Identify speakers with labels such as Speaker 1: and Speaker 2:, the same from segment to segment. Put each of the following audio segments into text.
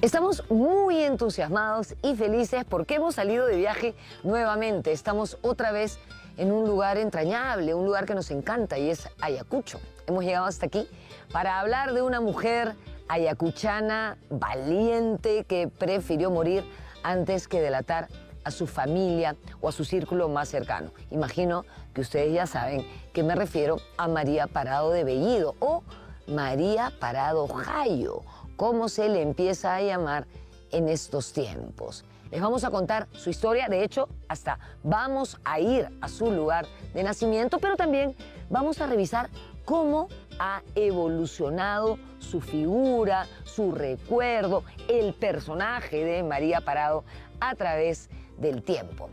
Speaker 1: Estamos muy entusiasmados y felices porque hemos salido de viaje nuevamente. Estamos otra vez en un lugar entrañable, un lugar que nos encanta y es Ayacucho. Hemos llegado hasta aquí para hablar de una mujer ayacuchana valiente que prefirió morir antes que delatar a su familia o a su círculo más cercano. Imagino que ustedes ya saben que me refiero a María Parado de Bellido o María Parado Jayo, como se le empieza a llamar en estos tiempos. Les vamos a contar su historia, de hecho, hasta vamos a ir a su lugar de nacimiento, pero también vamos a revisar cómo ha evolucionado su figura, su recuerdo, el personaje de María Parado a través del tiempo.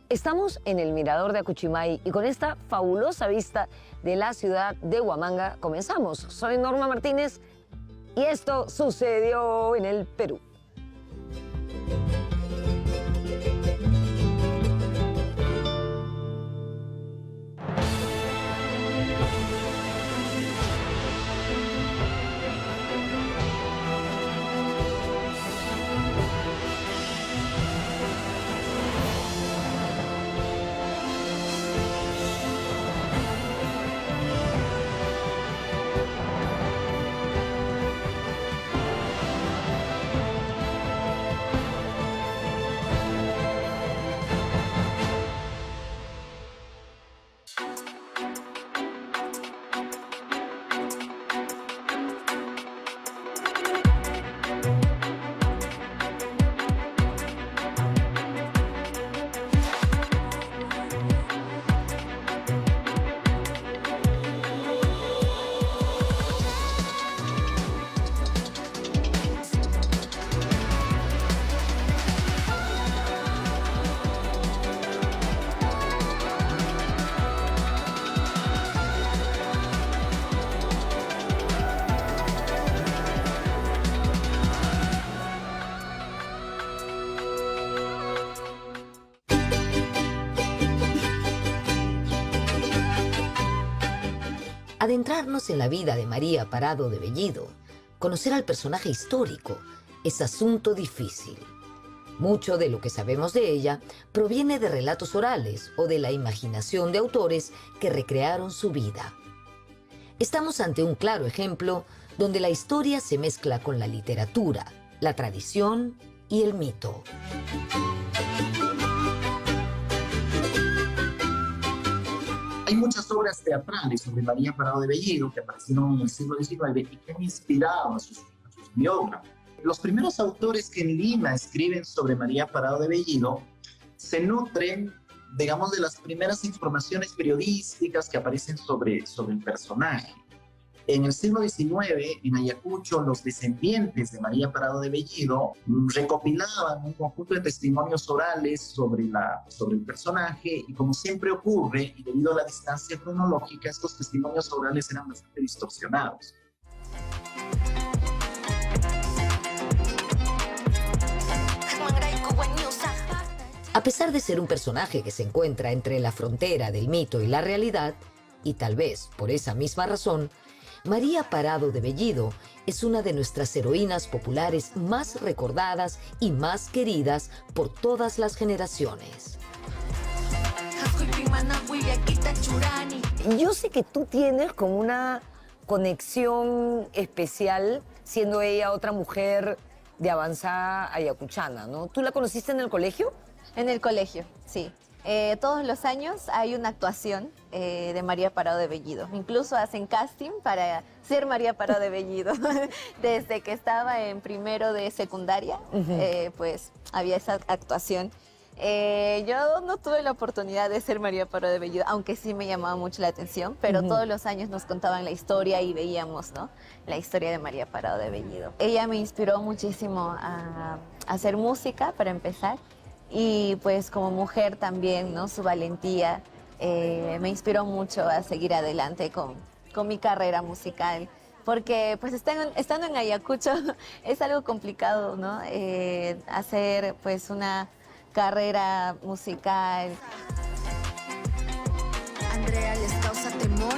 Speaker 1: Estamos en el Mirador de Acuchimay y con esta fabulosa vista de la ciudad de Huamanga comenzamos. Soy Norma Martínez y esto sucedió en el Perú. Adentrarnos en la vida de María Parado de Bellido, conocer al personaje histórico, es asunto difícil. Mucho de lo que sabemos de ella proviene de relatos orales o de la imaginación de autores que recrearon su vida. Estamos ante un claro ejemplo donde la historia se mezcla con la literatura, la tradición y el mito.
Speaker 2: Hay muchas obras teatrales sobre María Parado de Bellido que aparecieron en el siglo XIX y que han inspirado a sus biógrafos. Los primeros autores que en Lima escriben sobre María Parado de Bellido se nutren, digamos, de las primeras informaciones periodísticas que aparecen sobre el personaje. En el siglo XIX, en Ayacucho, los descendientes de María Parado de Bellido recopilaban un conjunto de testimonios orales sobre el personaje y, como siempre ocurre, y debido a la distancia cronológica, estos testimonios orales eran bastante distorsionados.
Speaker 1: A pesar de ser un personaje que se encuentra entre la frontera del mito y la realidad, y tal vez por esa misma razón, María Parado de Bellido es una de nuestras heroínas populares más recordadas y más queridas por todas las generaciones. Yo sé que tú tienes como una conexión especial, siendo ella otra mujer de avanzada ayacuchana, ¿no? ¿Tú la conociste en el colegio?
Speaker 3: En el colegio, sí. Todos los años hay una actuación de María Parado de Bellido. Incluso hacen casting para ser María Parado de Bellido. Desde que estaba en primero de secundaria, pues había esa actuación. Yo no tuve la oportunidad de ser María Parado de Bellido, aunque sí me llamaba mucho la atención, pero todos los años nos contaban la historia y veíamos, ¿no?, la historia de María Parado de Bellido. Ella me inspiró muchísimo a hacer música, para empezar. Y pues como mujer también, ¿no?, su valentía me inspiró mucho a seguir adelante con mi carrera musical. Porque pues estando en Ayacucho es algo complicado, ¿no?, hacer pues una carrera musical.
Speaker 4: Andrea les causa temor.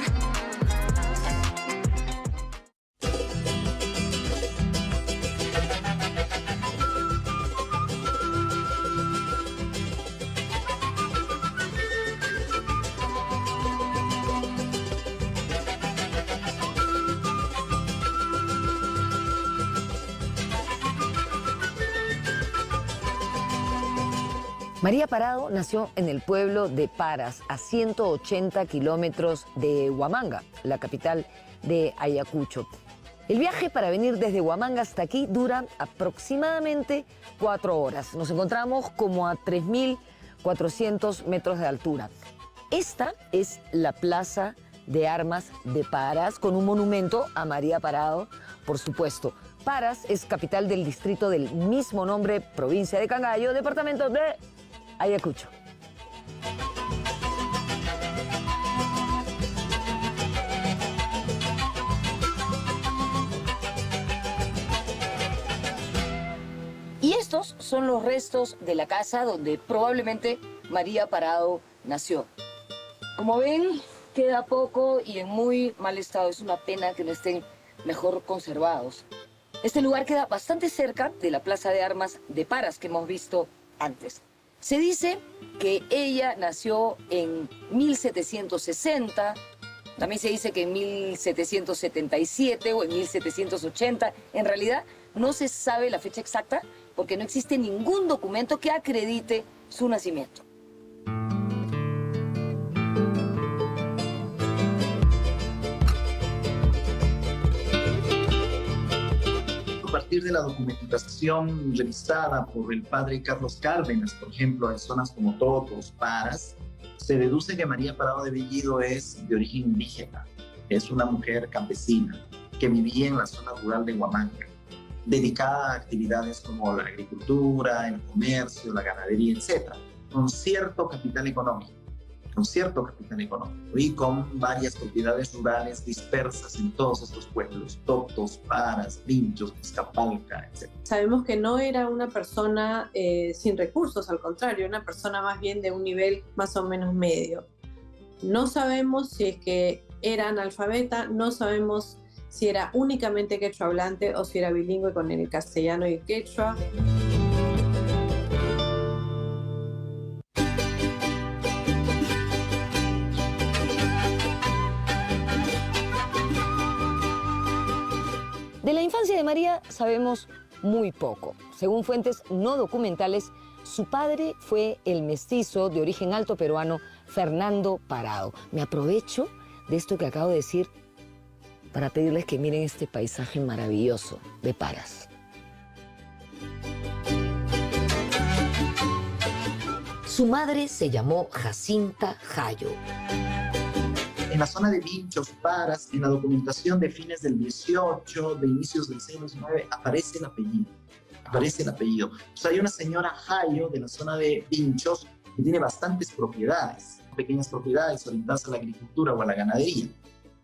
Speaker 1: María Parado nació en el pueblo de Paras, a 180 kilómetros de Huamanga, la capital de Ayacucho. El viaje para venir desde Huamanga hasta aquí dura aproximadamente 4 horas. Nos encontramos como a 3.400 metros de altura. Esta es la Plaza de Armas de Paras, con un monumento a María Parado, por supuesto. Paras es capital del distrito del mismo nombre, provincia de Cangallo, departamento de Ayacucho. Y estos son los restos de la casa donde probablemente María Parado nació. Como ven, queda poco y en muy mal estado. Es una pena que no estén mejor conservados. Este lugar queda bastante cerca de la Plaza de Armas de Paras que hemos visto antes. Se dice que ella nació en 1760, también se dice que en 1777 o en 1780. En realidad no se sabe la fecha exacta porque no existe ningún documento que acredite su nacimiento.
Speaker 2: A partir de la documentación revisada por el padre Carlos Cárdenas, por ejemplo, en zonas como Totos, Paras, se deduce que María Parado de Bellido es de origen indígena. Es una mujer campesina que vivía en la zona rural de Huamanga, dedicada a actividades como la agricultura, el comercio, la ganadería, etc., con cierto capital económico y con varias propiedades rurales dispersas en todos estos pueblos, Totos, Paras, Pinchos, Iztapalca, etc.
Speaker 5: Sabemos que no era una persona sin recursos, al contrario, una persona más bien de un nivel más o menos medio. No sabemos si es que era analfabeta, no sabemos si era únicamente quechua hablante o si era bilingüe con el castellano y quechua.
Speaker 1: De la infancia de María sabemos muy poco. Según fuentes no documentales, su padre fue el mestizo de origen alto peruano Fernando Parado. Me aprovecho de esto que acabo de decir para pedirles que miren este paisaje maravilloso de Paras. Su madre se llamó Jacinta Jayo.
Speaker 2: En la zona de Pinchos, Paras, en la documentación de fines del 18, de inicios del siglo XIX, aparece el apellido. O sea, hay una señora Jayo de la zona de Pinchos que tiene bastantes propiedades, pequeñas propiedades orientadas a la agricultura o a la ganadería,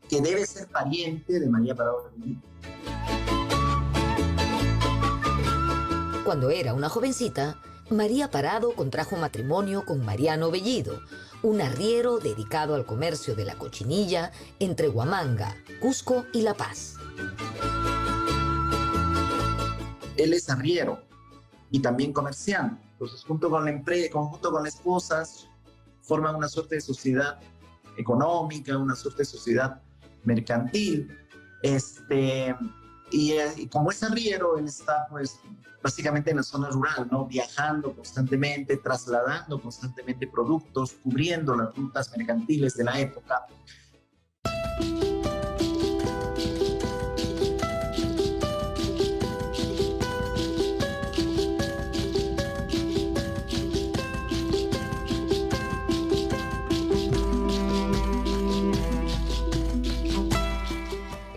Speaker 2: que debe ser pariente de María Parado de Bellido.
Speaker 1: Cuando era una jovencita, María Parado contrajo matrimonio con Mariano Bellido, un arriero dedicado al comercio de la cochinilla entre Huamanga, Cusco y La Paz.
Speaker 2: Él es arriero y también comerciante. Entonces, junto con la esposa, forman una suerte de sociedad económica, una suerte de sociedad mercantil. Y como es arriero, él está pues básicamente en la zona rural, ¿no? Viajando constantemente, trasladando constantemente productos, cubriendo las rutas mercantiles de la época.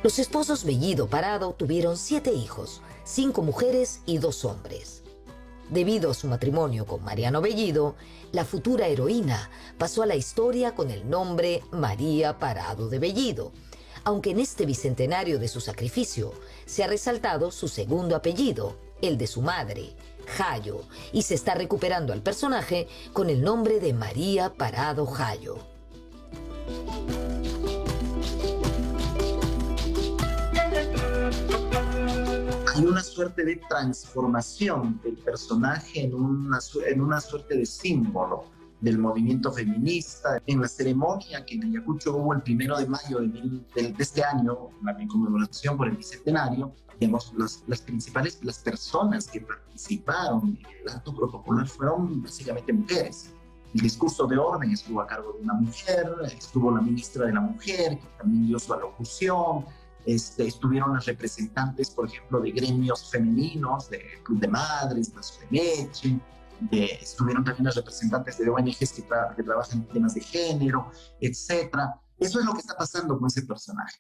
Speaker 1: Los esposos Bellido Parado tuvieron 7 hijos, 5 mujeres y 2 hombres. Debido a su matrimonio con Mariano Bellido, la futura heroína pasó a la historia con el nombre María Parado de Bellido, aunque en este bicentenario de su sacrificio se ha resaltado su segundo apellido, el de su madre, Jayo, y se está recuperando al personaje con el nombre de María Parado Jayo.
Speaker 2: Hay una suerte de transformación del personaje en una suerte de símbolo del movimiento feminista. En la ceremonia que en Ayacucho hubo el 1 de mayo de este año, la conmemoración por el bicentenario, digamos, las personas que participaron en el acto protocolar fueron básicamente mujeres. El discurso de orden estuvo a cargo de una mujer, estuvo la ministra de la Mujer, que también dio su alocución, estuvieron las representantes, por ejemplo, de gremios femeninos, de Club de Madres, Vaso de Leche, estuvieron también las representantes de ONGs que trabajan en temas de género, etc. Eso es lo que está pasando con ese personaje.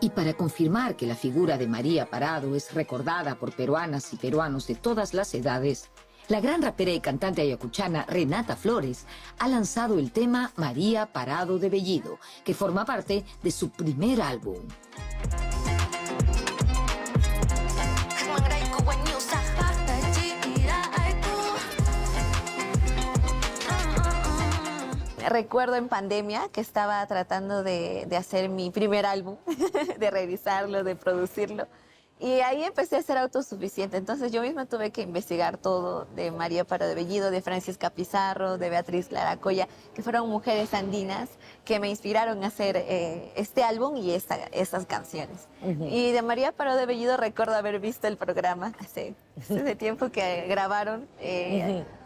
Speaker 1: Y para confirmar que la figura de María Parado es recordada por peruanas y peruanos de todas las edades, la gran rapera y cantante ayacuchana Renata Flores ha lanzado el tema María Parado de Bellido, que forma parte de su primer álbum.
Speaker 3: Recuerdo en pandemia que estaba tratando de hacer mi primer álbum, de realizarlo, de producirlo. Y ahí empecé a ser autosuficiente. Entonces yo misma tuve que investigar todo de María Parado de Bellido, de Francisca Pizarro, de Beatriz Laracoya, que fueron mujeres andinas que me inspiraron a hacer este álbum y estas canciones. Y de María Parado de Bellido recuerdo haber visto el programa hace tiempo que grabaron.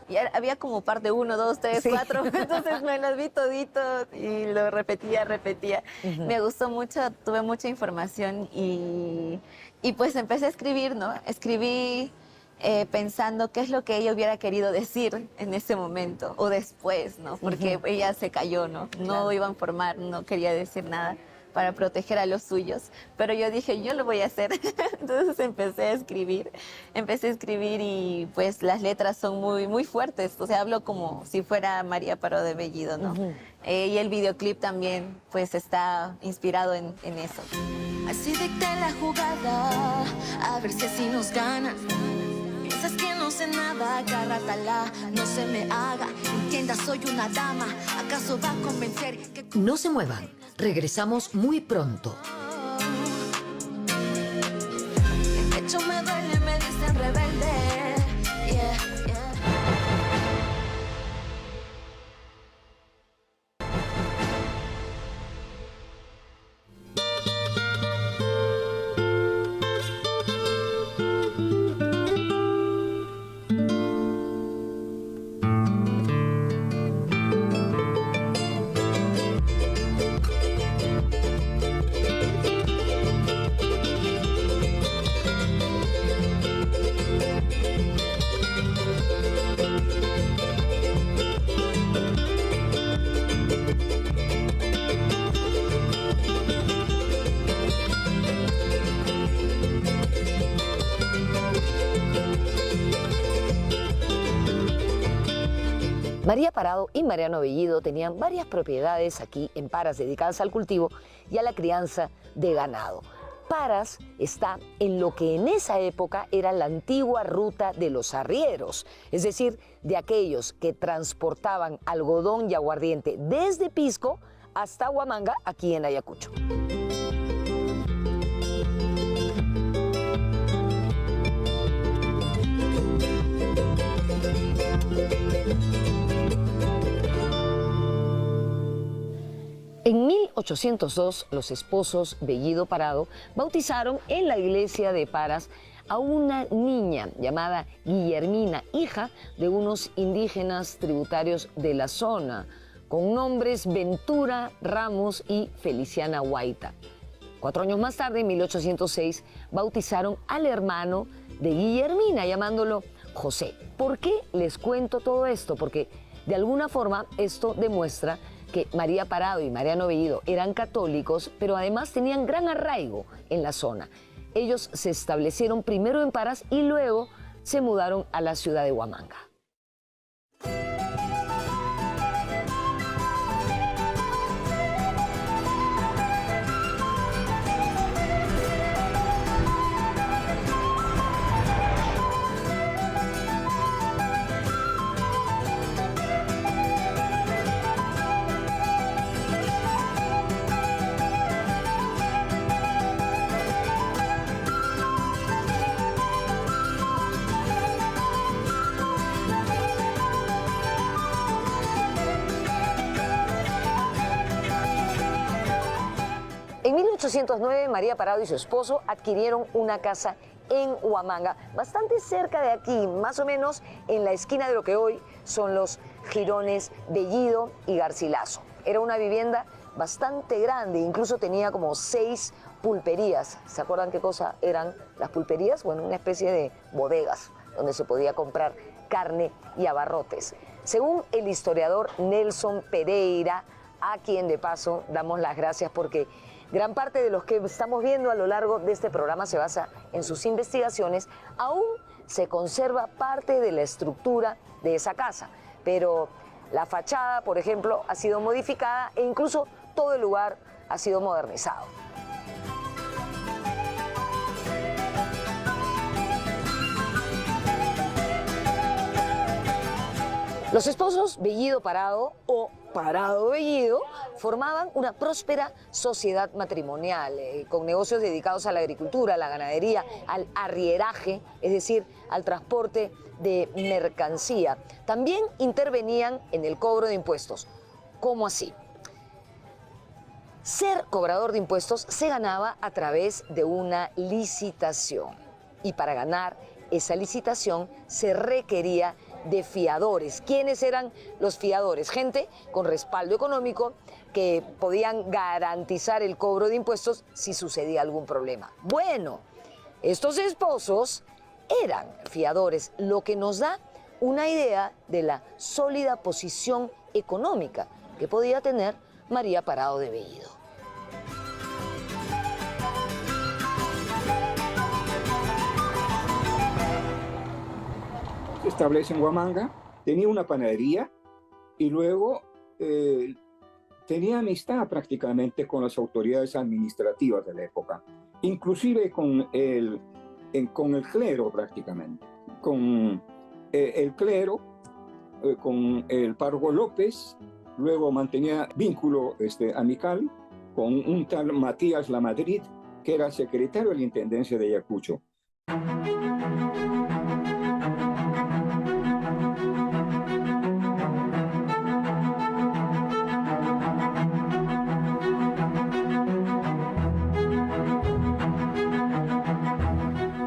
Speaker 3: Y había como parte 1, 2, 3, 4, entonces me las vi toditos y lo repetía. Me gustó mucho, tuve mucha información y pues empecé a escribir, ¿no? Escribí pensando qué es lo que ella hubiera querido decir en ese momento o después, ¿no? Porque ella se cayó, ¿no? No iba a informar, no quería decir nada para proteger a los suyos, pero yo dije, yo lo voy a hacer. Entonces empecé a escribir y pues las letras son muy fuertes, o sea, hablo como si fuera María Parado de Bellido, ¿no? Y el videoclip también pues está inspirado en eso.
Speaker 4: Así dicta la jugada, a ver si así nos ganan. Piensas que no sé nada, agárratala, no se me haga. Entienda, soy una dama, ¿acaso va a convencer que...
Speaker 1: No se muevan, regresamos muy pronto.
Speaker 4: De hecho me duele, me dicen rebelde. Yeah, yeah.
Speaker 1: María Parado y Mariano Bellido tenían varias propiedades aquí en Paras dedicadas al cultivo y a la crianza de ganado. Paras está en lo que en esa época era la antigua ruta de los arrieros, es decir, de aquellos que transportaban algodón y aguardiente desde Pisco hasta Huamanga, aquí en Ayacucho. En 1802, los esposos Bellido Parado bautizaron en la iglesia de Paras a una niña llamada Guillermina, hija de unos indígenas tributarios de la zona, con nombres Ventura Ramos y Feliciana Guaita. 4 años más tarde, en 1806, bautizaron al hermano de Guillermina, llamándolo José. ¿Por qué les cuento todo esto? Porque de alguna forma esto demuestra que María Parado y Mariano Bellido eran católicos, pero además tenían gran arraigo en la zona. Ellos se establecieron primero en Paras y luego se mudaron a la ciudad de Huamanga. 1809, María Parado y su esposo adquirieron una casa en Huamanga, bastante cerca de aquí, más o menos en la esquina de lo que hoy son los jirones Bellido y Garcilaso. Era una vivienda bastante grande, incluso tenía como 6 pulperías. ¿Se acuerdan qué cosa eran las pulperías? Bueno, una especie de bodegas donde se podía comprar carne y abarrotes. Según el historiador Nelson Pereira, a quien de paso damos las gracias porque gran parte de los que estamos viendo a lo largo de este programa se basa en sus investigaciones, aún se conserva parte de la estructura de esa casa, pero la fachada, por ejemplo, ha sido modificada e incluso todo el lugar ha sido modernizado. Los esposos Bellido Parado o Parado Bellido formaban una próspera sociedad matrimonial con negocios dedicados a la agricultura, a la ganadería, al arrieraje, es decir, al transporte de mercancía. También intervenían en el cobro de impuestos. ¿Cómo así? Ser cobrador de impuestos se ganaba a través de una licitación y para ganar esa licitación se requería de fiadores. ¿Quiénes eran los fiadores? Gente con respaldo económico que podían garantizar el cobro de impuestos si sucedía algún problema. Bueno, estos esposos eran fiadores, lo que nos da una idea de la sólida posición económica que podía tener María Parado de Bellido.
Speaker 6: Se establece en Huamanga, tenía una panadería y luego tenía amistad prácticamente con las autoridades administrativas de la época, inclusive con el clero prácticamente, con el clero, con el párroco López, luego mantenía vínculo amical con un tal Matías Lamadrid, que era secretario de la Intendencia de Ayacucho.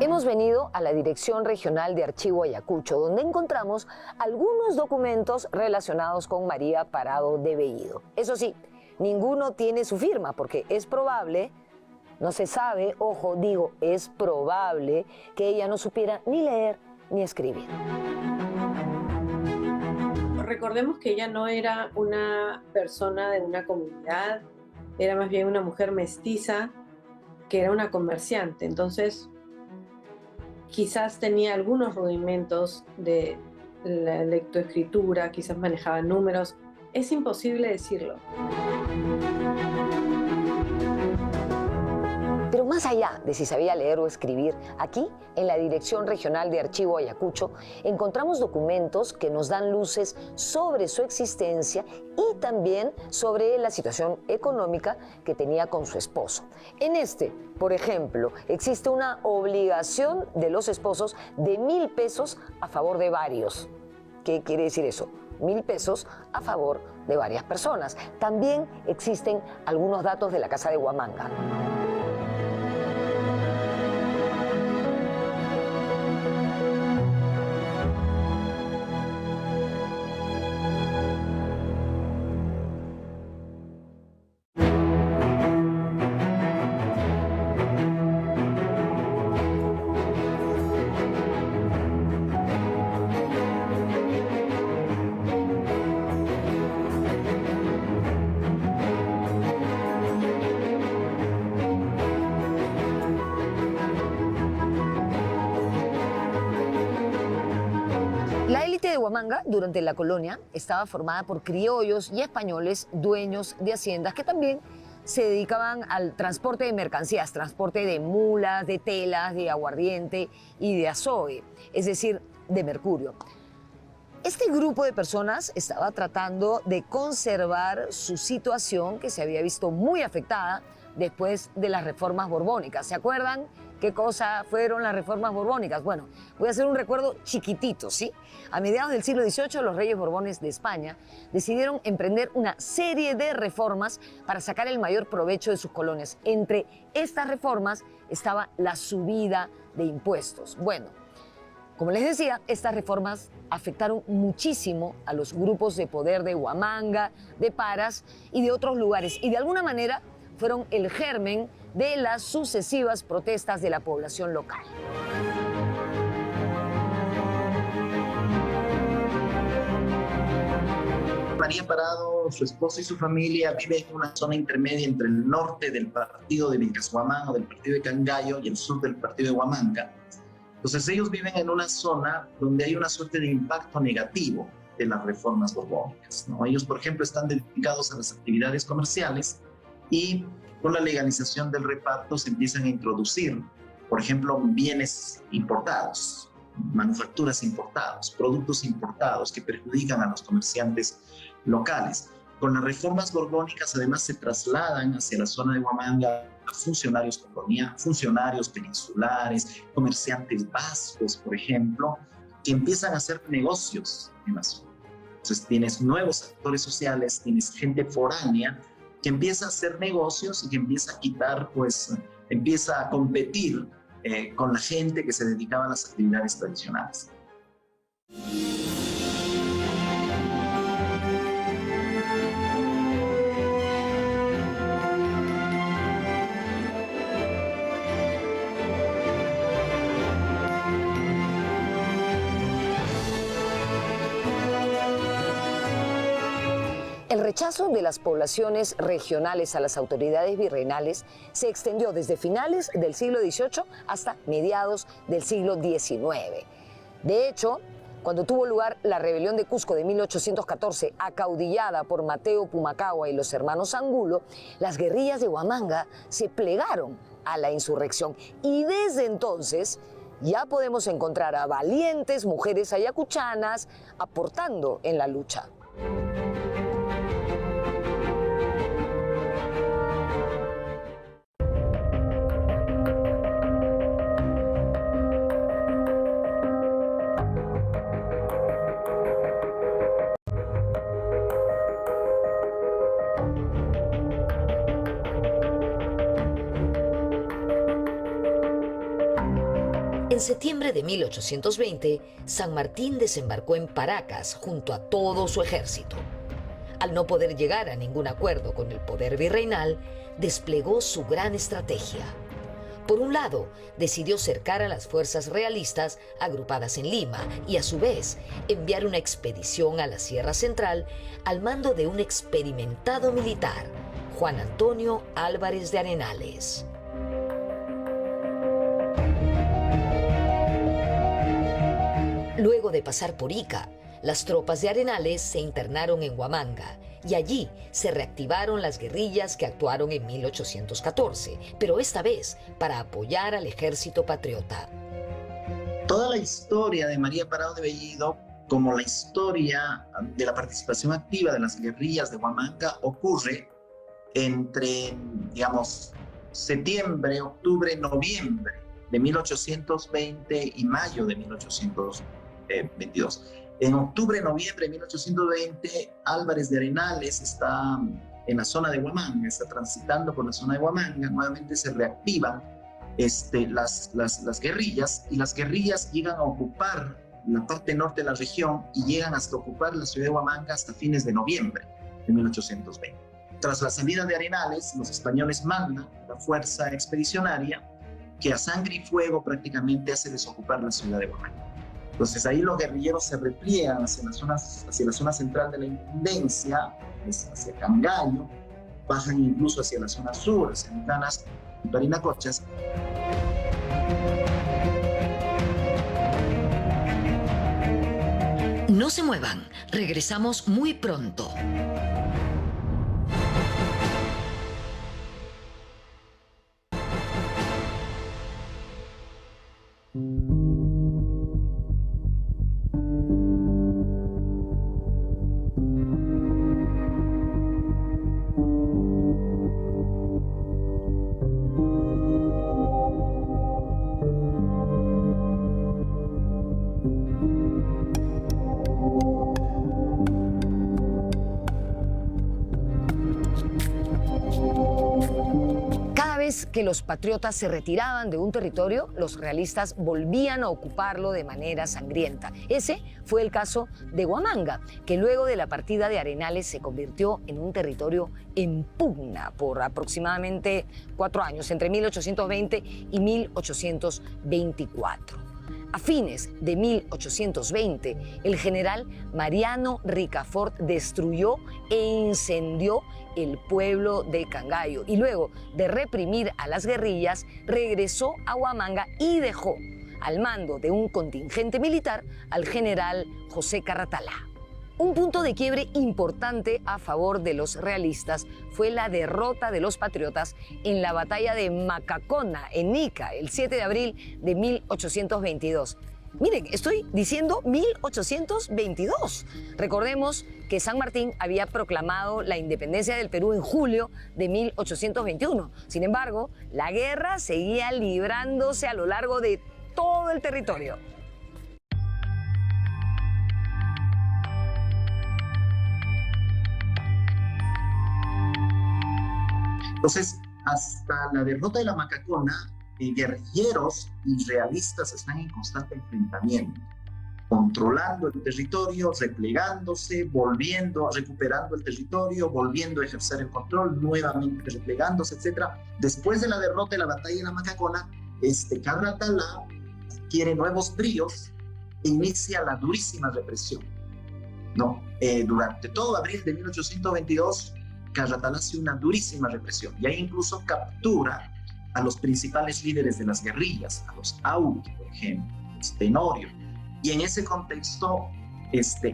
Speaker 1: Hemos venido a la Dirección Regional de Archivo Ayacucho, donde encontramos algunos documentos relacionados con María Parado de Bellido. Eso sí, ninguno tiene su firma, porque es probable, no se sabe, ojo, digo, es probable que ella no supiera ni leer ni escribir.
Speaker 5: Recordemos que ella no era una persona de una comunidad, era más bien una mujer mestiza, que era una comerciante, entonces quizás tenía algunos rudimentos de la lectoescritura, quizás manejaba números. Es imposible decirlo.
Speaker 1: Pero más allá de si sabía leer o escribir, aquí, en la Dirección Regional de Archivo Ayacucho, encontramos documentos que nos dan luces sobre su existencia y también sobre la situación económica que tenía con su esposo. En este, por ejemplo, existe una obligación de los esposos de 1.000 pesos a favor de varios. ¿Qué quiere decir eso? 1.000 pesos a favor de varias personas. También existen algunos datos de la Casa de Huamanga. La élite de Huamanga durante la colonia estaba formada por criollos y españoles dueños de haciendas que también se dedicaban al transporte de mercancías, transporte de mulas, de telas, de aguardiente y de azogue, es decir, de mercurio. Este grupo de personas estaba tratando de conservar su situación que se había visto muy afectada después de las reformas borbónicas. ¿Se acuerdan qué cosa fueron las reformas borbónicas? Bueno, voy a hacer un recuerdo chiquitito, ¿sí? A mediados del siglo XVIII, los reyes borbones de España decidieron emprender una serie de reformas para sacar el mayor provecho de sus colonias. Entre estas reformas estaba la subida de impuestos. Bueno, como les decía, estas reformas afectaron muchísimo a los grupos de poder de Huamanga, de Paras y de otros lugares, y de alguna manera fueron el germen de las sucesivas protestas de la población local.
Speaker 2: María Parado, su esposo y su familia viven en una zona intermedia entre el norte del partido de Vilcashuamán o del partido de Cangallo y el sur del partido de Huamanga. Entonces ellos viven en una zona donde hay una suerte de impacto negativo de las reformas borbónicas, ¿no? Ellos, por ejemplo, están dedicados a las actividades comerciales y con la legalización del reparto se empiezan a introducir, por ejemplo, bienes importados, manufacturas importadas, productos importados que perjudican a los comerciantes locales. Con las reformas borbónicas además se trasladan hacia la zona de Huamanga funcionarios coloniales, funcionarios peninsulares, comerciantes vascos, por ejemplo, que empiezan a hacer negocios en la zona. Entonces tienes nuevos actores sociales, tienes gente foránea que empieza a hacer negocios y que empieza a quitar, pues, empieza a competir con la gente que se dedicaba a las actividades tradicionales.
Speaker 1: El rechazo de las poblaciones regionales a las autoridades virreinales se extendió desde finales del siglo XVIII hasta mediados del siglo XIX. De hecho, cuando tuvo lugar la rebelión de Cusco de 1814, acaudillada por Mateo Pumacahua y los hermanos Angulo, las guerrillas de Huamanga se plegaron a la insurrección y desde entonces ya podemos encontrar a valientes mujeres ayacuchanas aportando en la lucha. En septiembre de 1820, San Martín desembarcó en Paracas junto a todo su ejército. Al no poder llegar a ningún acuerdo con el poder virreinal, desplegó su gran estrategia. Por un lado, decidió cercar a las fuerzas realistas agrupadas en Lima y a su vez enviar una expedición a la Sierra Central al mando de un experimentado militar, Juan Antonio Álvarez de Arenales. Luego de pasar por Ica, las tropas de Arenales se internaron en Huamanga y allí se reactivaron las guerrillas que actuaron en 1814, pero esta vez para apoyar al ejército patriota.
Speaker 2: Toda la historia de María Parado de Bellido, como la historia de la participación activa de las guerrillas de Huamanga, ocurre entre, digamos, septiembre, octubre, noviembre de 1820 y mayo de 1822. En octubre, noviembre de 1820, Álvarez de Arenales está en la zona de Huamanga, está transitando por la zona de Huamanga, nuevamente se reactivan las guerrillas, y las guerrillas llegan a ocupar la parte norte de la región y llegan hasta ocupar la ciudad de Huamanga hasta fines de noviembre de 1820. Tras la salida de Arenales, los españoles mandan la fuerza expedicionaria que a sangre y fuego prácticamente hace desocupar la ciudad de Huamanga. Entonces ahí los guerrilleros se repliegan hacia la zona central de la intendencia, hacia Cangallo, bajan incluso hacia la zona sur, hacia Ventanas y Parinacochas.
Speaker 1: No se muevan, regresamos muy pronto. vez que los patriotas se retiraban de un territorio, los realistas volvían a ocuparlo de manera sangrienta. Ese fue el caso de Huamanga, que luego de la partida de Arenales se convirtió en un territorio en pugna por aproximadamente 4 años, entre 1820 y 1824. A fines de 1820, el general Mariano Ricafort destruyó e incendió el pueblo de Cangallo y luego de reprimir a las guerrillas, regresó a Huamanga y dejó al mando de un contingente militar al general José Carratalá. Un punto de quiebre importante a favor de los realistas fue la derrota de los patriotas en la batalla de Macacona, en Ica, el 7 de abril de 1822. Miren, estoy diciendo 1822. Recordemos que San Martín había proclamado la independencia del Perú en julio de 1821. Sin embargo, la guerra seguía librándose a lo largo de todo el territorio.
Speaker 2: Entonces, hasta la derrota de la Macacona, guerrilleros y realistas están en constante enfrentamiento, controlando el territorio, replegándose, volviendo, recuperando el territorio, volviendo a ejercer el control, nuevamente replegándose, etc. Después de la derrota de la batalla de la Macacona, Carratalá quiere nuevos bríos e inicia la durísima represión, ¿no? Durante todo abril de 1822, Carratalá hace una durísima represión y ahí incluso captura a los principales líderes de las guerrillas, a los Auti, por ejemplo, Tenorio, y en ese contexto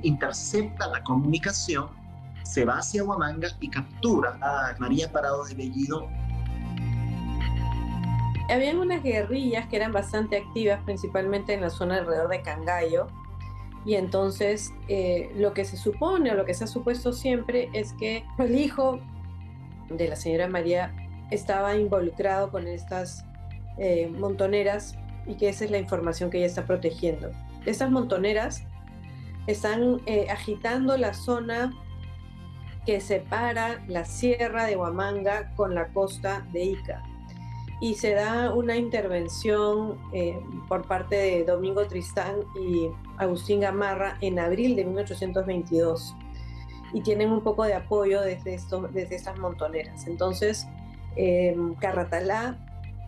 Speaker 2: intercepta la comunicación, se va hacia Huamanga y captura a María Parado de Bellido.
Speaker 5: Habían unas guerrillas que eran bastante activas, principalmente en la zona alrededor de Cangallo, y entonces lo que se supone o lo que se ha supuesto siempre es que el hijo de la señora María estaba involucrado con estas montoneras y que esa es la información que ella está protegiendo. Estas montoneras están agitando la zona que separa la sierra de Huamanga con la costa de Ica. Y se da una intervención por parte de Domingo Tristán y Agustín Gamarra en abril de 1822. Y tienen un poco de apoyo desde estas montoneras. Entonces, Carratalá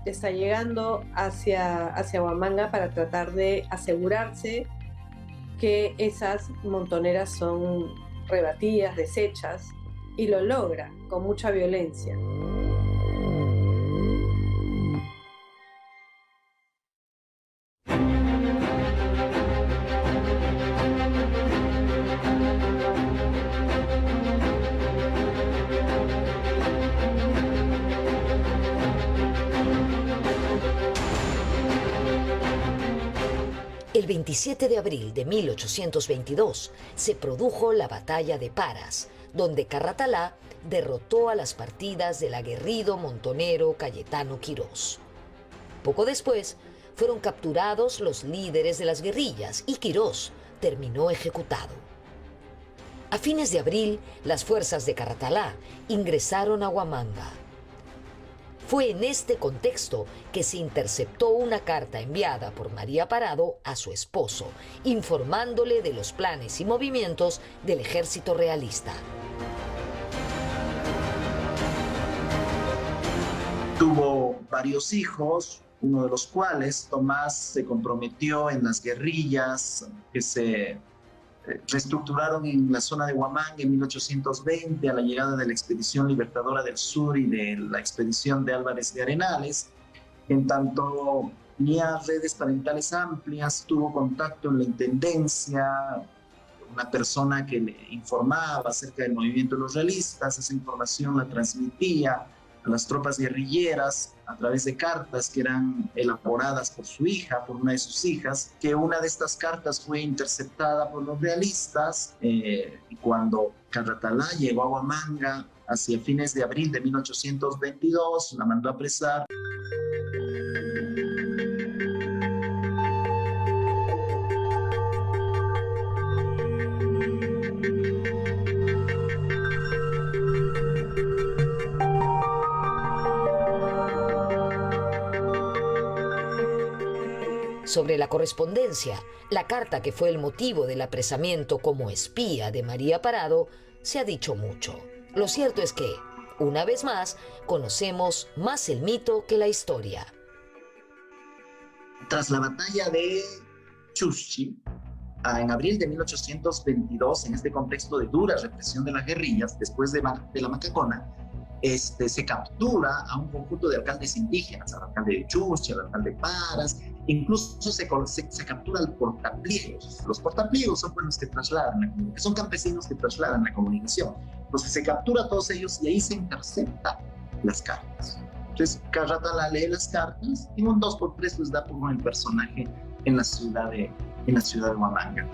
Speaker 5: está llegando hacia Huamanga para tratar de asegurarse que esas montoneras son rebatidas, deshechas, y lo logra con mucha violencia.
Speaker 1: El 27 de abril de 1822 se produjo la batalla de Paras, donde Carratalá derrotó a las partidas del aguerrido montonero Cayetano Quirós. Poco después, fueron capturados los líderes de las guerrillas y Quirós terminó ejecutado. A fines de abril, las fuerzas de Carratalá ingresaron a Huamanga. Fue en este contexto que se interceptó una carta enviada por María Parado a su esposo, informándole de los planes y movimientos del ejército realista.
Speaker 2: Tuvo varios hijos, uno de los cuales, Tomás, se comprometió en las guerrillas que se reestructuraron en la zona de Huamanga en 1820 a la llegada de la Expedición Libertadora del Sur y de la expedición de Álvarez de Arenales. En tanto tenía redes parentales amplias, tuvo contacto en la intendencia, una persona que le informaba acerca del movimiento de los realistas, esa información la transmitía a las tropas guerrilleras a través de cartas que eran elaboradas por su hija, por una de sus hijas, que una de estas cartas fue interceptada por los realistas y cuando Carratalá llegó a Huamanga hacia fines de abril de 1822, la mandó a apresar.
Speaker 1: Sobre la correspondencia, la carta que fue el motivo del apresamiento como espía de María Parado, se ha dicho mucho. Lo cierto es que, una vez más, conocemos más el mito que la historia.
Speaker 2: Tras la batalla de Chuschi, en abril de 1822, en este contexto de dura represión de las guerrillas, después de la Macacona, se captura a un conjunto de alcaldes indígenas, al alcalde de Chuschi, al alcalde de Paras, incluso se captura al portapliegos. Los portapliegos son los que trasladan, son campesinos que trasladan la comunicación. Entonces se captura a todos ellos y ahí se intercepta las cartas. Entonces Carratala lee las cartas y un 2x3 les da como el personaje en la ciudad de Huamanga.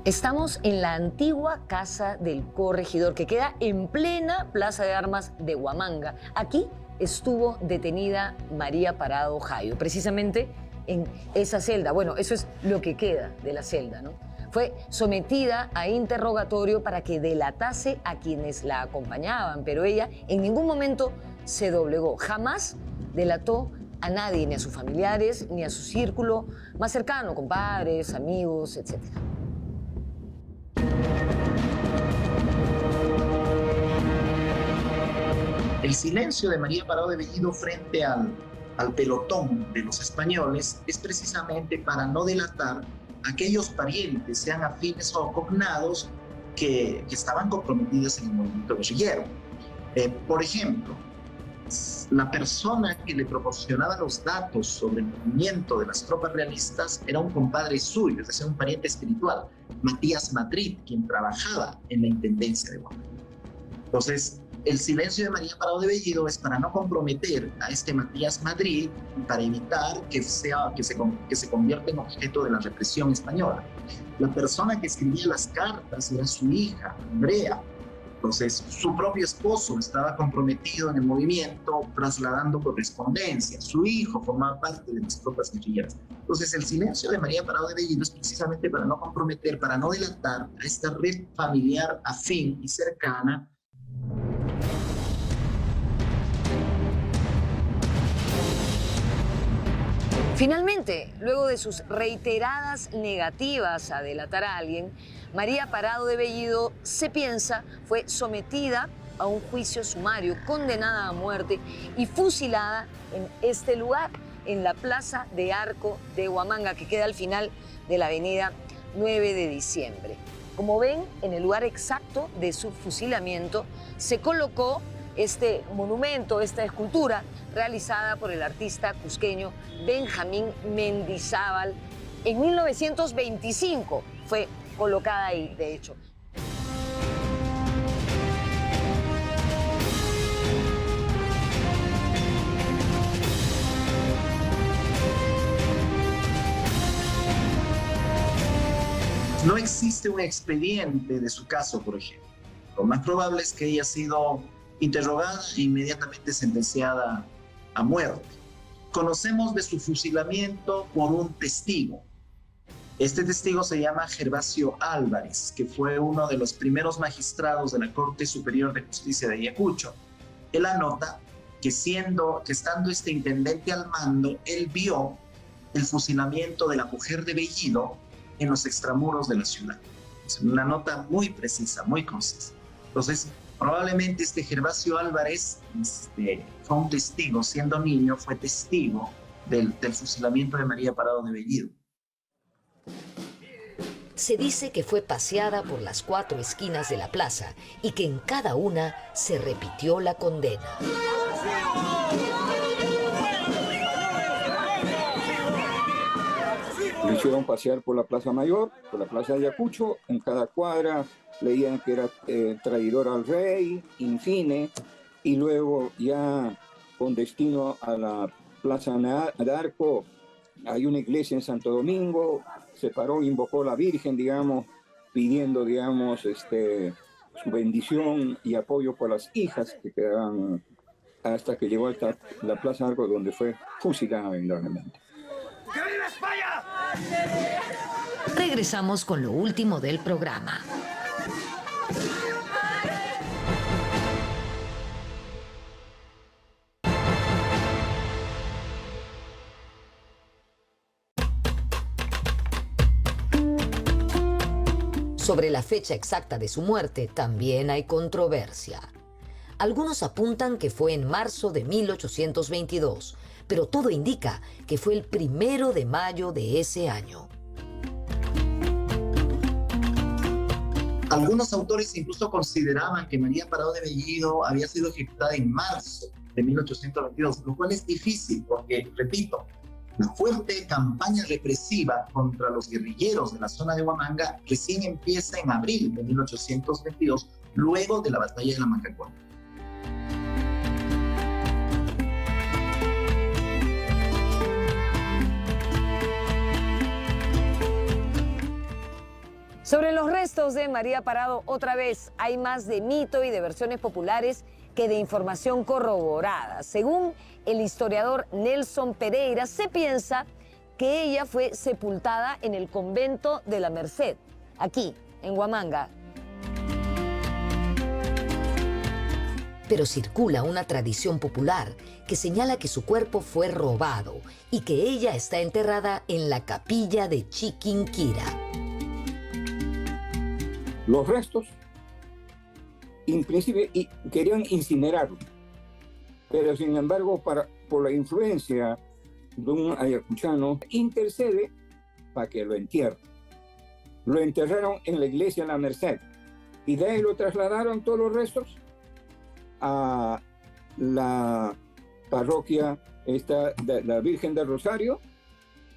Speaker 1: Estamos en la antigua casa del corregidor, que queda en plena Plaza de Armas de Huamanga. Aquí estuvo detenida María Parado Jayo, precisamente en esa celda. Bueno, eso es lo que queda de la celda, ¿no? Fue sometida a interrogatorio para que delatase a quienes la acompañaban, pero ella en ningún momento se doblegó. Jamás delató a nadie, ni a sus familiares, ni a su círculo más cercano, compadres, amigos, etc.
Speaker 2: El silencio de María Parado de Bellido frente al pelotón de los españoles es precisamente para no delatar a aquellos parientes, sean afines o cognados, que estaban comprometidos en el movimiento guerrillero. Por ejemplo, la persona que le proporcionaba los datos sobre el movimiento de las tropas realistas era un compadre suyo, es decir, un pariente espiritual, Matías Madrid, quien trabajaba en la intendencia de Huamanga. Entonces, el silencio de María Parado de Bellido es para no comprometer a este Matías Madrid, para evitar que se convierta en objeto de la represión española. La persona que escribía las cartas era su hija, Andrea. Entonces, su propio esposo estaba comprometido en el movimiento, trasladando correspondencia. Su hijo formaba parte de las tropas guerrilleras. Entonces, el silencio de María Parado de Bellido es precisamente para no comprometer, para no delatar a esta red familiar afín y cercana.
Speaker 1: Finalmente, luego de sus reiteradas negativas a delatar a alguien, María Parado de Bellido, se piensa, fue sometida a un juicio sumario, condenada a muerte y fusilada en este lugar, en la Plaza de Arco de Huamanga, que queda al final de la avenida 9 de diciembre. Como ven, en el lugar exacto de su fusilamiento se colocó este monumento, esta escultura, realizada por el artista cusqueño Benjamín Mendizábal. En 1925 fue colocada ahí, de hecho.
Speaker 2: No existe un expediente de su caso, por ejemplo. Lo más probable es que ella haya sido interrogada e inmediatamente sentenciada a muerte. Conocemos de su fusilamiento por un testigo. Este testigo se llama Gervasio Álvarez, que fue uno de los primeros magistrados de la Corte Superior de Justicia de Ayacucho. Él anota que estando este intendente al mando, él vio el fusilamiento de la mujer de Bellido en los extramuros de la ciudad. Es una nota muy precisa, muy concisa. Entonces, probablemente este Gervasio Álvarez fue un testigo, siendo niño, fue testigo del fusilamiento de María Parado de Bellido.
Speaker 1: Se dice que fue paseada por las 4 esquinas de la plaza y que en cada una se repitió la condena.
Speaker 6: Lo hicieron pasear por la Plaza Mayor, por la Plaza de Ayacucho, en cada cuadra leían que era traidor al rey, infine, y luego ya con destino a la Plaza de Arco, hay una iglesia en Santo Domingo, se paró, invocó a la Virgen, digamos, pidiendo, digamos, su bendición y apoyo por las hijas que quedaban hasta que llegó hasta la Plaza Arcos, donde fue fusilada enormemente.
Speaker 7: ¡Que viva España!
Speaker 1: Regresamos con lo último del programa. Sobre la fecha exacta de su muerte también hay controversia. Algunos apuntan que fue en marzo de 1822, pero todo indica que fue el 1 de mayo de ese año.
Speaker 2: Algunos autores incluso consideraban que María Parado de Bellido había sido ejecutada en marzo de 1822, lo cual es difícil porque, repito, la fuerte campaña represiva contra los guerrilleros de la zona de Huamanga recién empieza en abril de 1822, luego de la batalla de la Macacuana.
Speaker 1: Sobre los restos de María Parado, otra vez hay más de mito y de versiones populares que de información corroborada. Según el historiador Nelson Pereira, se piensa que ella fue sepultada en el convento de la Merced, aquí, en Huamanga. Pero circula una tradición popular que señala que su cuerpo fue robado y que ella está enterrada en la capilla de Chiquinquirá.
Speaker 6: Los restos, en principio, querían incinerarlo, pero sin embargo, por la influencia de un ayacuchano, intercede para que lo entierren. Lo enterraron en la iglesia de la Merced y de ahí lo trasladaron todos los restos a la parroquia de la Virgen del Rosario,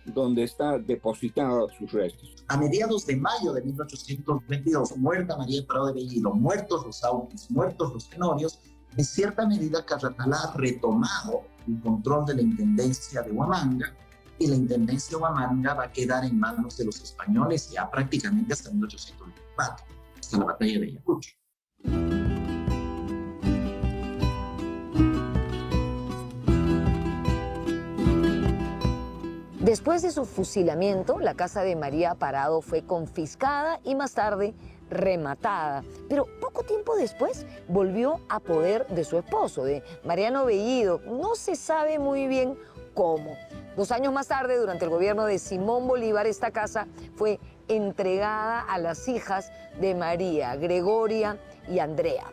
Speaker 6: donde está depositados sus restos.
Speaker 2: A mediados de mayo de 1822, muerta María Parado de Bellido, muertos los Auquis, muertos los Tenorios, en cierta medida Carratalá ha retomado el control de la intendencia de Huamanga, y la intendencia de Huamanga va a quedar en manos de los españoles ya prácticamente hasta 1824, hasta la batalla de Ayacucho.
Speaker 1: Después de su fusilamiento, la casa de María Parado fue confiscada y más tarde rematada. Pero poco tiempo después volvió a poder de su esposo, de Mariano Bellido. No se sabe muy bien cómo. 2 años más tarde, durante el gobierno de Simón Bolívar, esta casa fue entregada a las hijas de María, Gregoria y Andrea.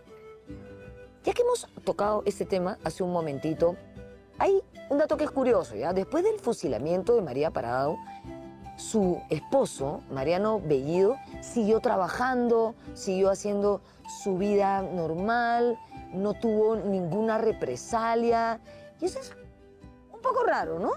Speaker 1: Ya que hemos tocado este tema hace un momentito, hay un dato que es curioso, ¿ya? Después del fusilamiento de María Parado, su esposo, Mariano Bellido, siguió trabajando, siguió haciendo su vida normal, no tuvo ninguna represalia. Y eso es un poco raro, ¿no?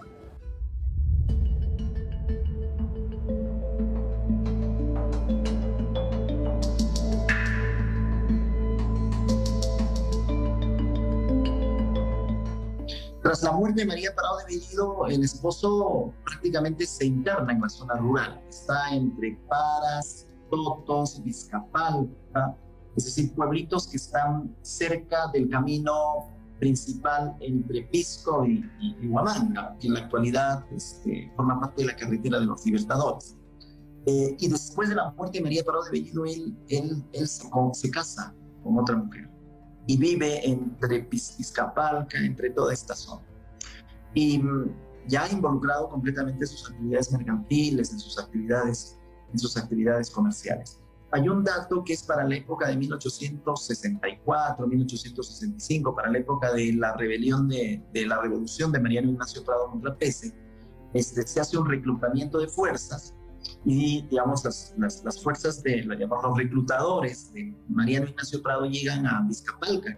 Speaker 2: Tras la muerte de María Parado de Bellido, el esposo prácticamente se interna en la zona rural. Está entre Paras, Totos, Vizcapalpa, es decir, pueblitos que están cerca del camino principal entre Pisco y Huamanga, que en la actualidad forma parte de la carretera de los Libertadores. Y después de la muerte de María Parado de Bellido, él se casa con otra mujer y vive entre Vizcapalca, entre toda esta zona. Y ya ha involucrado completamente en sus actividades mercantiles, en sus actividades comerciales. Hay un dato que es para la época de 1864, 1865, para la época de la rebelión de la revolución de Mariano Ignacio Prado contra Pese. Se hace un reclutamiento de fuerzas y, digamos, las fuerzas los reclutadores de Mariano Ignacio Prado llegan a Vizcapalca,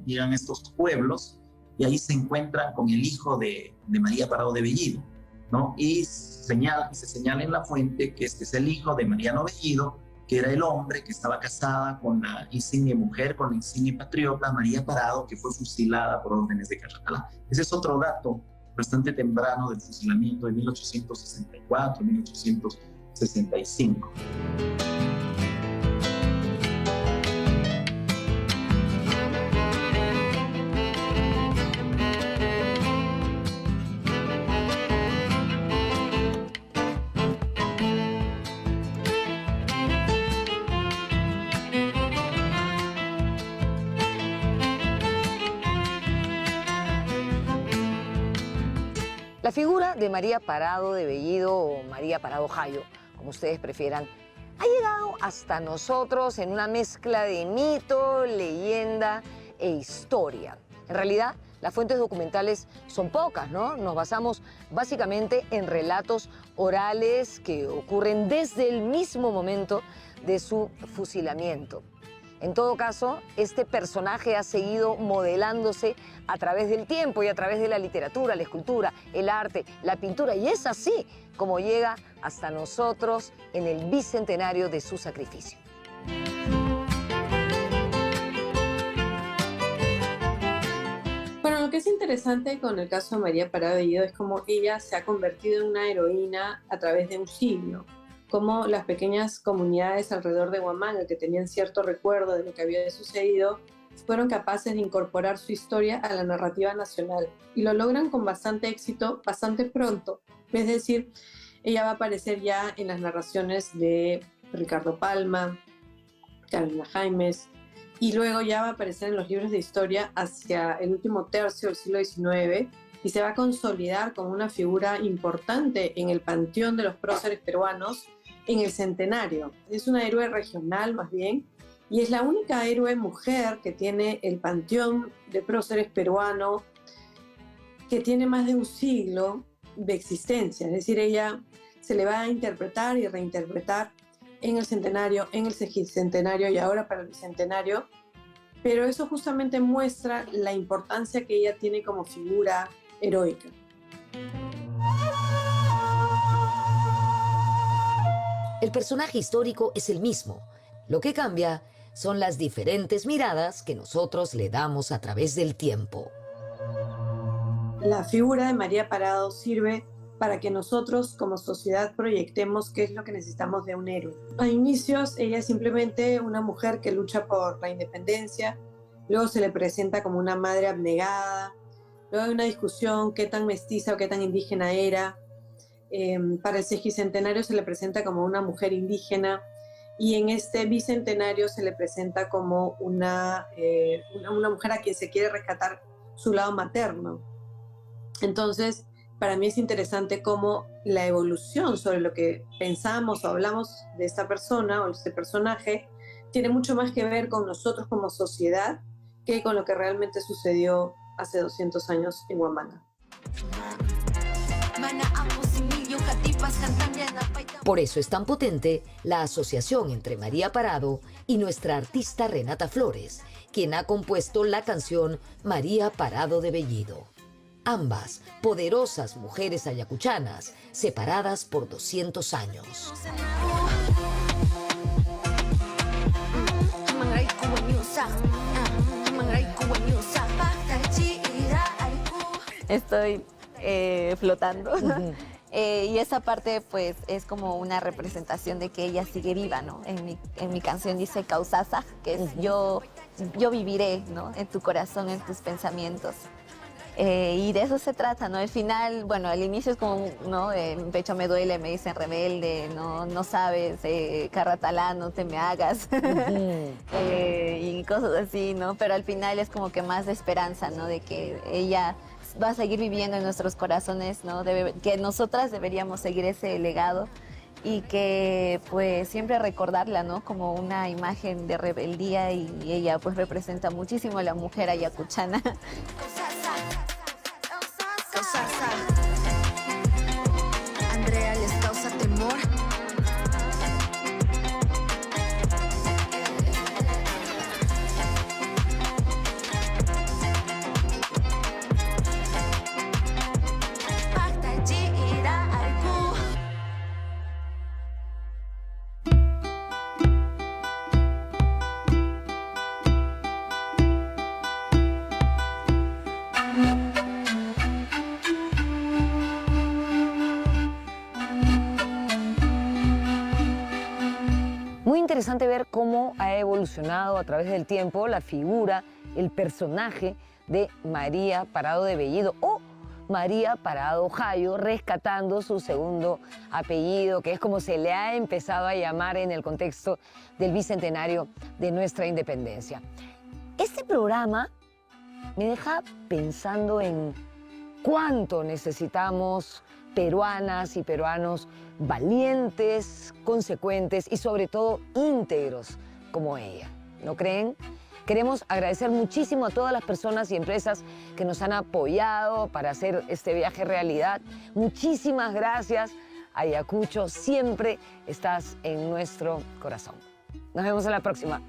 Speaker 2: llegan a estos pueblos y ahí se encuentran con el hijo de María Parado de Bellido, ¿no? Y se señala en la fuente que este es el hijo de Mariano Bellido, que era el hombre que estaba casada con la insigne mujer, con la insigne patriota María Parado, que fue fusilada por órdenes de Carratalá. Ese es otro dato bastante temprano del fusilamiento de 1864, 1865.
Speaker 1: La figura de María Parado de Bellido o María Parado Jayo, como ustedes prefieran, ha llegado hasta nosotros en una mezcla de mito, leyenda e historia. En realidad, las fuentes documentales son pocas, ¿no? Nos basamos básicamente en relatos orales que ocurren desde el mismo momento de su fusilamiento. En todo caso, este personaje ha seguido modelándose a través del tiempo y a través de la literatura, la escultura, el arte, la pintura, y es así como llega hasta nosotros en el bicentenario de su sacrificio.
Speaker 5: Bueno, lo que es interesante con el caso de María Parado de Bellido es cómo ella se ha convertido en una heroína a través de un siglo. Cómo las pequeñas comunidades alrededor de Huamanga, que tenían cierto recuerdo de lo que había sucedido, fueron capaces de incorporar su historia a la narrativa nacional. Y lo logran con bastante éxito, bastante pronto. Es decir, ella va a aparecer ya en las narraciones de Ricardo Palma, Carolina Jaimes, y luego ya va a aparecer en los libros de historia hacia el último tercio del siglo XIX, y se va a consolidar como una figura importante en el panteón de los próceres peruanos en el centenario. Es una héroe regional más bien, y es la única héroe mujer que tiene el panteón de próceres peruano, que tiene más de un siglo de existencia. Es decir, ella se le va a interpretar y reinterpretar en el centenario, en el sesquicentenario y ahora para el bicentenario, pero eso justamente muestra la importancia que ella tiene como figura heroica.
Speaker 8: El personaje histórico es el mismo. Lo que cambia son las diferentes miradas que nosotros le damos a través del tiempo.
Speaker 5: La figura de María Parado sirve para que nosotros como sociedad proyectemos qué es lo que necesitamos de un héroe. A inicios ella es simplemente una mujer que lucha por la independencia, luego se le presenta como una madre abnegada, luego hay una discusión qué tan mestiza o qué tan indígena era. Para el sesquicentenario se le presenta como una mujer indígena y en este bicentenario se le presenta como una mujer a quien se quiere rescatar su lado materno. Entonces, para mí es interesante cómo la evolución sobre lo que pensamos o hablamos de esta persona o de este personaje tiene mucho más que ver con nosotros como sociedad que con lo que realmente sucedió hace 200 años en Huamanga.
Speaker 8: Por eso es tan potente la asociación entre María Parado y nuestra artista Renata Flores, quien ha compuesto la canción María Parado de Bellido. Ambas, poderosas mujeres ayacuchanas, separadas por 200 años.
Speaker 3: Estoy flotando. Y esa parte pues es como una representación de que ella sigue viva, ¿no? En mi canción dice Causasa, que es yo viviré, ¿no? En tu corazón, en tus pensamientos. Y de eso se trata, ¿no? Al final, bueno, al inicio es como, ¿no? Mi pecho me duele, me dicen rebelde, no sabes, carratalá, no te me hagas. Y cosas así, ¿no? Pero al final es como que más de esperanza, ¿no? De que ella va a seguir viviendo en nuestros corazones, ¿no? Que nosotras deberíamos seguir ese legado y que pues siempre recordarla, ¿no? Como una imagen de rebeldía y ella pues representa muchísimo a la mujer ayacuchana.
Speaker 4: Andrea les causa temor.
Speaker 1: Muy interesante ver cómo ha evolucionado a través del tiempo la figura, el personaje de María Parado de Bellido o María Parado Jayo, rescatando su segundo apellido, que es como se le ha empezado a llamar en el contexto del bicentenario de nuestra independencia. Este programa me deja pensando en cuánto necesitamos peruanas y peruanos valientes, consecuentes y sobre todo íntegros como ella. ¿No creen? Queremos agradecer muchísimo a todas las personas y empresas que nos han apoyado para hacer este viaje realidad. Muchísimas gracias. Ayacucho, siempre estás en nuestro corazón. Nos vemos en la próxima.